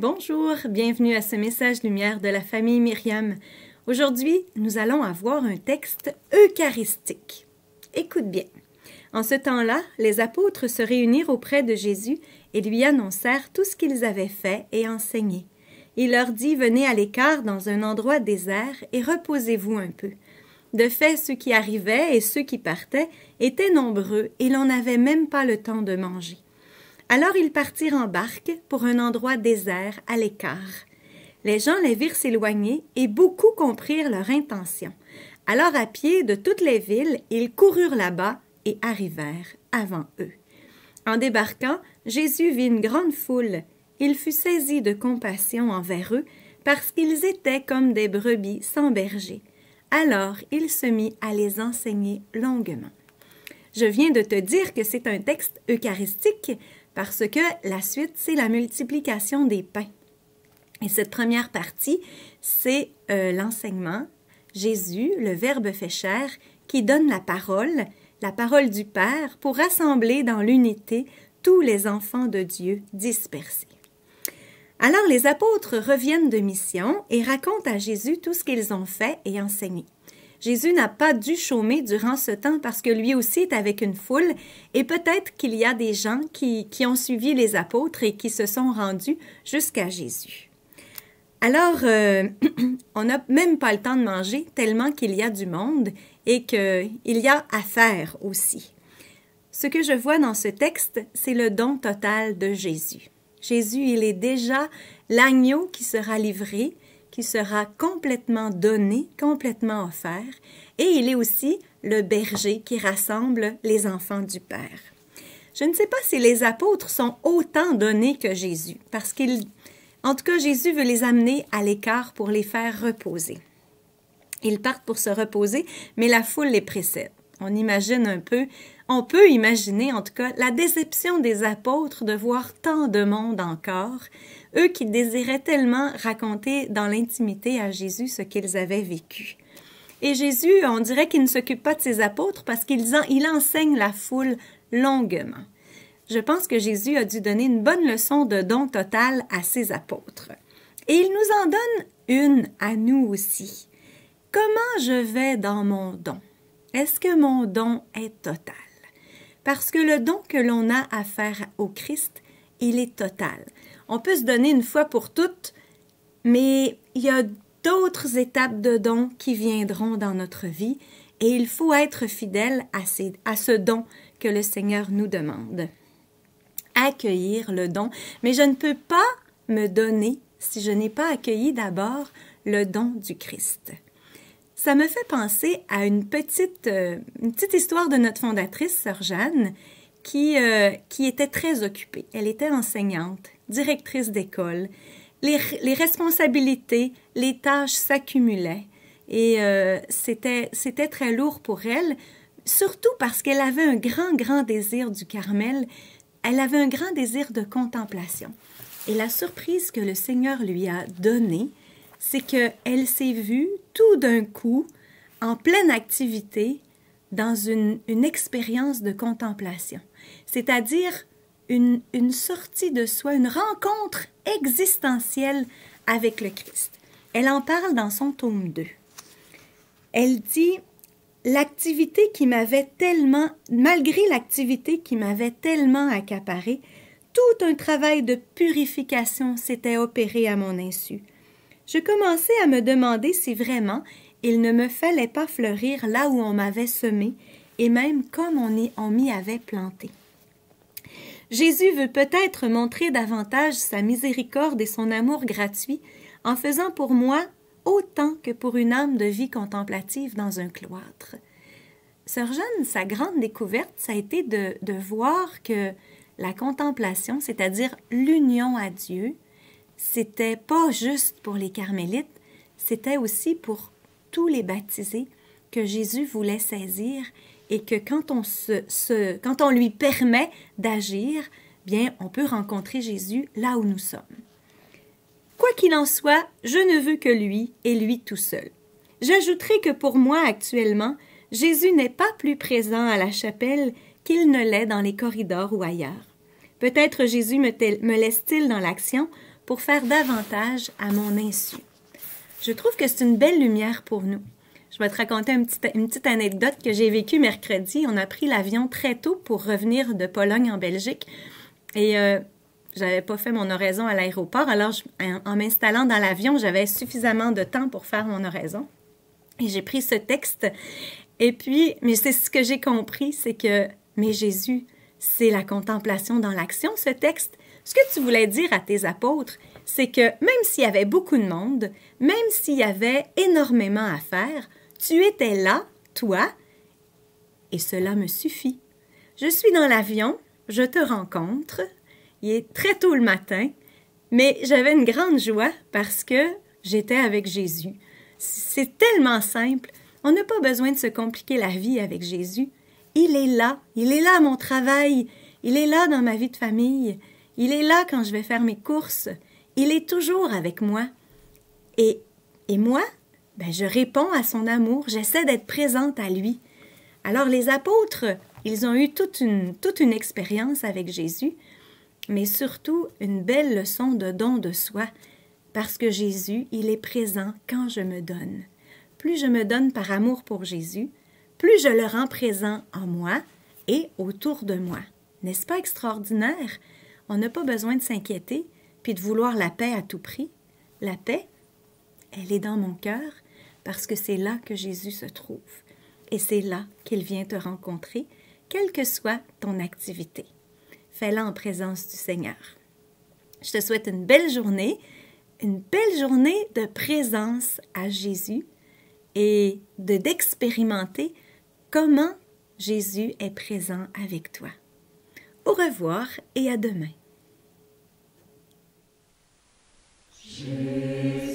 Bonjour, bienvenue à ce message lumière de la famille Myriam. Aujourd'hui, nous allons avoir un texte eucharistique. Écoute bien. En ce temps-là, les apôtres se réunirent auprès de Jésus et lui annoncèrent tout ce qu'ils avaient fait et enseigné. Il leur dit, « Venez à l'écart dans un endroit désert et reposez-vous un peu. » De fait, ceux qui arrivaient et ceux qui partaient étaient nombreux et l'on n'avait même pas le temps de manger. Alors ils partirent en barque pour un endroit désert à l'écart. Les gens les virent s'éloigner et beaucoup comprirent leur intention. Alors à pied de toutes les villes, ils coururent là-bas et arrivèrent avant eux. En débarquant, Jésus vit une grande foule. Il fut saisi de compassion envers eux parce qu'ils étaient comme des brebis sans berger. Alors il se mit à les enseigner longuement. Je viens de te dire que c'est un texte eucharistique parce que la suite, c'est la multiplication des pains. Et cette première partie, c'est l'enseignement. Jésus, le Verbe fait chair, qui donne la parole du Père, pour rassembler dans l'unité tous les enfants de Dieu dispersés. Alors les apôtres reviennent de mission et racontent à Jésus tout ce qu'ils ont fait et enseigné. Jésus n'a pas dû chômer durant ce temps parce que lui aussi est avec une foule et peut-être qu'il y a des gens qui ont suivi les apôtres et qui se sont rendus jusqu'à Jésus. Alors, on n'a même pas le temps de manger tellement qu'il y a du monde et qu'il y a à faire aussi. Ce que je vois dans ce texte, c'est le don total de Jésus. Jésus, il est déjà l'agneau qui sera livré, qui sera complètement donné, complètement offert, et il est aussi le berger qui rassemble les enfants du Père. Je ne sais pas si les apôtres sont autant donnés que Jésus, parce en tout cas, Jésus veut les amener à l'écart pour les faire reposer. Ils partent pour se reposer, mais la foule les précède. On peut imaginer en tout cas la déception des apôtres de voir tant de monde encore, eux qui désiraient tellement raconter dans l'intimité à Jésus ce qu'ils avaient vécu. Et Jésus, on dirait qu'il ne s'occupe pas de ses apôtres parce qu'il enseigne la foule longuement. Je pense que Jésus a dû donner une bonne leçon de don total à ses apôtres. Et il nous en donne une à nous aussi. Comment je vais dans mon don? Est-ce que mon don est total? Parce que le don que l'on a à faire au Christ, il est total. On peut se donner une fois pour toutes, mais il y a d'autres étapes de dons qui viendront dans notre vie et il faut être fidèle à ce don que le Seigneur nous demande. Accueillir le don, mais je ne peux pas me donner si je n'ai pas accueilli d'abord le don du Christ. Ça me fait penser à une petite histoire de notre fondatrice, Sœur Jeanne, qui était très occupée. Elle était enseignante, directrice d'école. Les responsabilités, les tâches s'accumulaient et c'était très lourd pour elle, surtout parce qu'elle avait un grand désir du Carmel. Elle avait un grand désir de contemplation. Et la surprise que le Seigneur lui a donnée, c'est qu'elle s'est vue tout d'un coup, en pleine activité, dans une expérience de contemplation. C'est-à-dire une sortie de soi, une rencontre existentielle avec le Christ. Elle en parle dans son tome 2. Elle dit... malgré l'activité qui m'avait tellement accaparée, tout un travail de purification s'était opéré à mon insu. Je commençais à me demander si vraiment il ne me fallait pas fleurir là où on m'avait semé et même comme on m'y avait planté. Jésus veut peut-être montrer davantage sa miséricorde et son amour gratuit en faisant pour moi autant que pour une âme de vie contemplative dans un cloître. Sœur Jeanne, sa grande découverte, ça a été de voir que la contemplation, c'est-à-dire l'union à Dieu, c'était pas juste pour les carmélites, c'était aussi pour tous les baptisés que Jésus voulait saisir et que quand on lui permet d'agir, bien, on peut rencontrer Jésus là où nous sommes. Quoi qu'il en soit, je ne veux que lui et lui tout seul. J'ajouterai que pour moi, actuellement, Jésus n'est pas plus présent à la chapelle qu'il ne l'est dans les corridors ou ailleurs. Peut-être Jésus me laisse-t-il dans l'action pour faire davantage à mon insu. Je trouve que c'est une belle lumière pour nous. Je vais te raconter une petite anecdote que j'ai vécue mercredi. On a pris l'avion très tôt pour revenir de Pologne en Belgique et j'avais pas fait mon oraison à l'aéroport. Alors, en m'installant dans l'avion, j'avais suffisamment de temps pour faire mon oraison. Et j'ai pris ce texte. Et puis, mais c'est ce que j'ai compris, c'est que, mais Jésus, c'est la contemplation dans l'action, ce texte. Ce que tu voulais dire à tes apôtres, c'est que même s'il y avait beaucoup de monde, même s'il y avait énormément à faire, tu étais là, toi, et cela me suffit. Je suis dans l'avion, je te rencontre, il est très tôt le matin, mais j'avais une grande joie parce que j'étais avec Jésus. C'est tellement simple, on n'a pas besoin de se compliquer la vie avec Jésus. Il est là à mon travail, il est là dans ma vie de famille, il est là quand je vais faire mes courses, il est toujours avec moi. Et moi, je réponds à son amour, j'essaie d'être présente à lui. Alors les apôtres, ils ont eu toute une expérience avec Jésus, mais surtout une belle leçon de don de soi, parce que Jésus, il est présent quand je me donne. Plus je me donne par amour pour Jésus, plus je le rends présent en moi et autour de moi. N'est-ce pas extraordinaire? On n'a pas besoin de s'inquiéter puis de vouloir la paix à tout prix. La paix, elle est dans mon cœur parce que c'est là que Jésus se trouve. Et c'est là qu'il vient te rencontrer, quelle que soit ton activité. Fais-la en présence du Seigneur. Je te souhaite une belle journée de présence à Jésus et d'expérimenter comment Jésus est présent avec toi. Au revoir et à demain. Jésus.